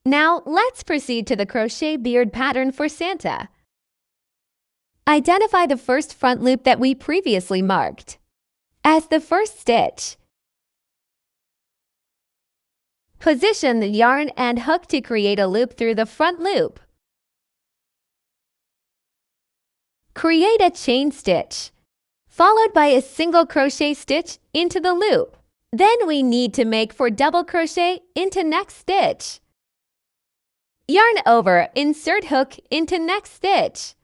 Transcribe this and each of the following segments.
Now, let's proceed to the crochet beard pattern for Santa. Identify the first front loop that we previously marked as the first stitch. Position the yarn and hook to create a loop through the front loop. Create a chain stitch, followed by a single crochet stitch into the loop. Then we need to make 4 double crochet into next stitch. Yarn over, insert hook into next stitch.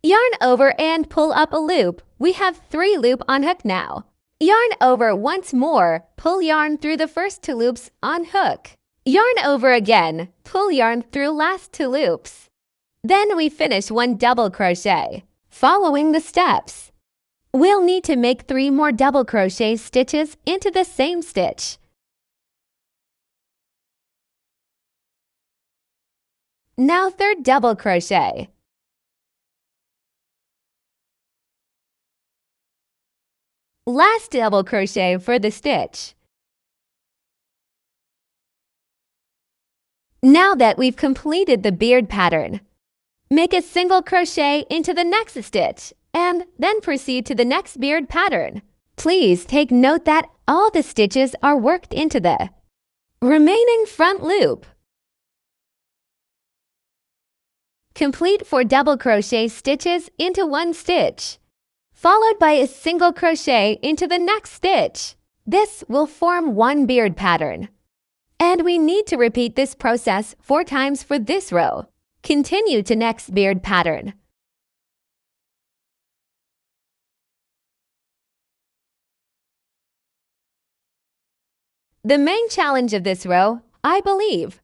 Yarn over and pull up a loop. We have 3 loop on hook now. Yarn over once more, pull yarn through the first 2 loops on hook. Yarn over again, pull yarn through last 2 loops. Then we finish 1 double crochet. Following the steps, we'll need to make 3 more double crochet stitches into the same stitch. Now 3rd double crochet. Last double crochet for the stitch. Now that we've completed the beard pattern, make a single crochet into the next stitch and then proceed to the next beard pattern. Please take note that all the stitches are worked into the remaining front loop. Complete 4 double crochet stitches into 1 stitch, followed by a single crochet into the next stitch. This will form 1 beard pattern, and we need to repeat this process 4 times for this row. Continue to next beard pattern. The main challenge of this row, I believe,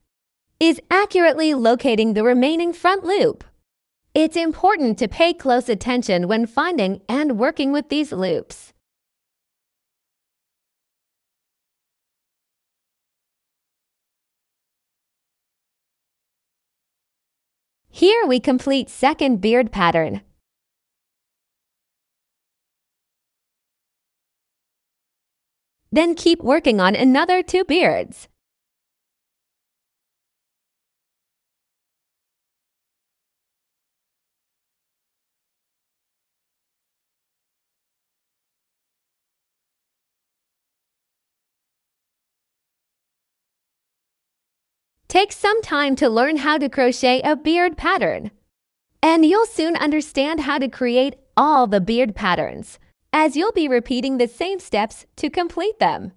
is accurately locating the remaining front loop. It's important to pay close attention when finding and working with these loops. Here we complete 2nd beard pattern. Then keep working on another 2 beards. Take some time to learn how to crochet a beard pattern, and you'll soon understand how to create all the beard patterns, as you'll be repeating the same steps to complete them.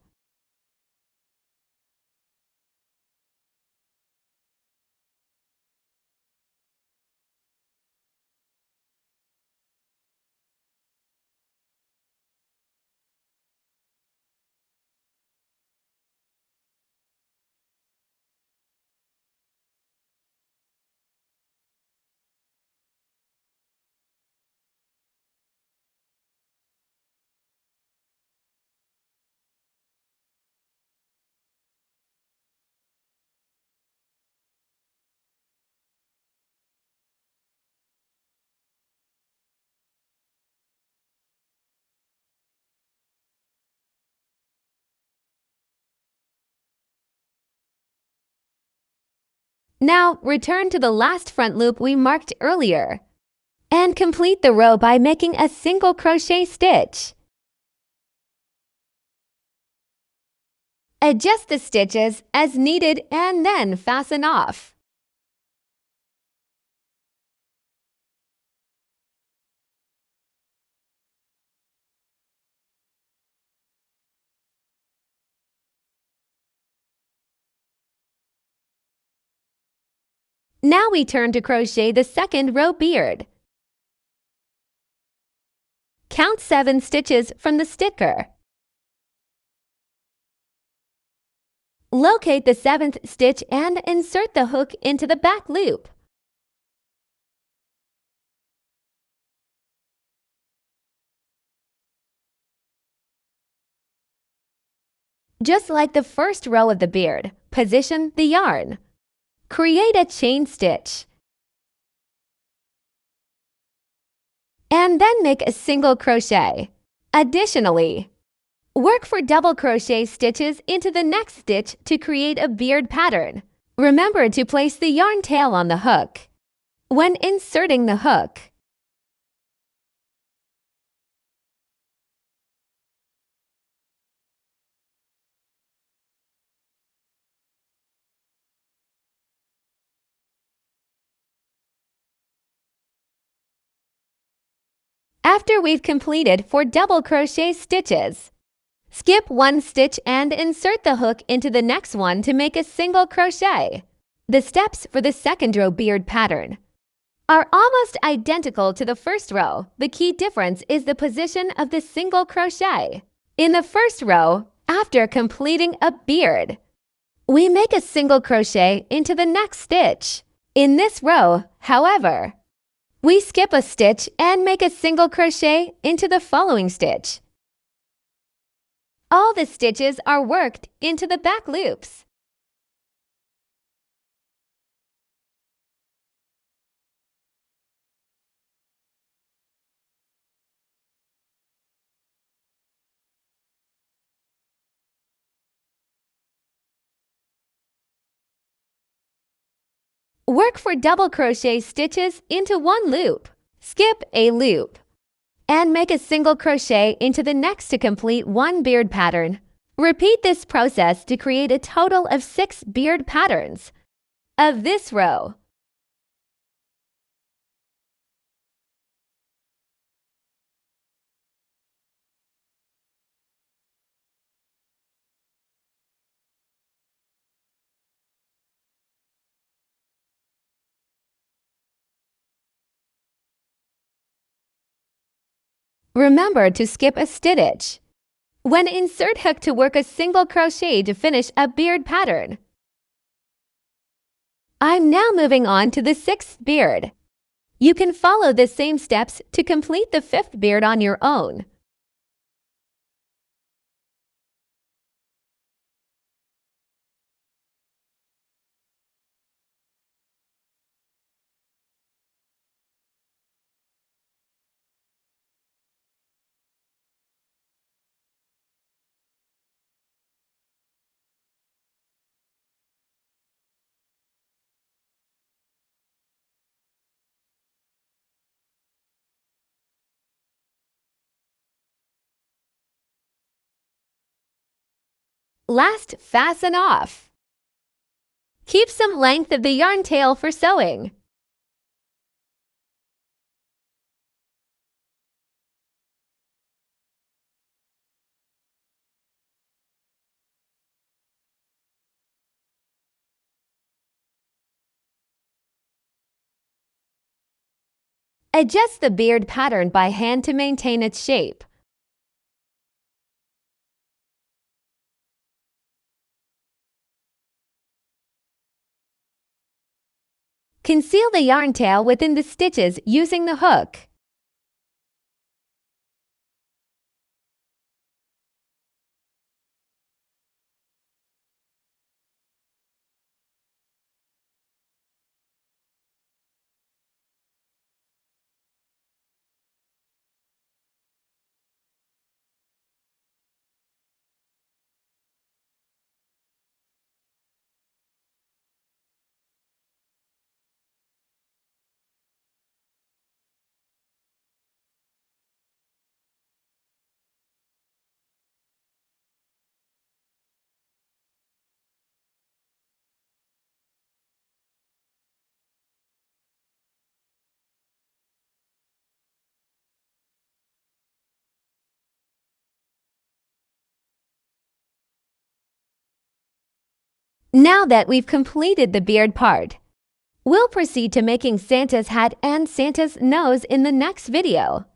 Now, return to the last front loop we marked earlier and complete the row by making a single crochet stitch. Adjust the stitches as needed and then fasten off. Now we turn to crochet the 2nd row beard. Count 7 stitches from the sticker. Locate the 7th stitch and insert the hook into the back loop. Just like the first row of the beard, position the yarn. Create a chain stitch, and then make a single crochet. Additionally, work 4 double crochet stitches into the next stitch to create a beard pattern. Remember to place the yarn tail on the hook. When inserting the hook, after we've completed 4 double crochet stitches, skip 1 stitch and insert the hook into the next one to make a single crochet. The steps for the second row beard pattern are almost identical to the first row. The key difference is the position of the single crochet. In the first row, after completing a beard, we make a single crochet into the next stitch. In this row, however, we skip a stitch and make a single crochet into the following stitch. All the stitches are worked into the back loops. Work 4 double crochet stitches into 1 loop. Skip a loop and make a single crochet into the next to complete 1 beard pattern. Repeat this process to create a total of 6 beard patterns of this row. Remember to skip a stitch when insert hook to work a single crochet to finish a beard pattern. I'm now moving on to the 6th beard. You can follow the same steps to complete the 5th beard on your own. Last, fasten off. Keep some length of the yarn tail for sewing. Adjust the beard pattern by hand to maintain its shape. Conceal the yarn tail within the stitches using the hook. Now that we've completed the beard part, we'll proceed to making Santa's hat and Santa's nose in the next video.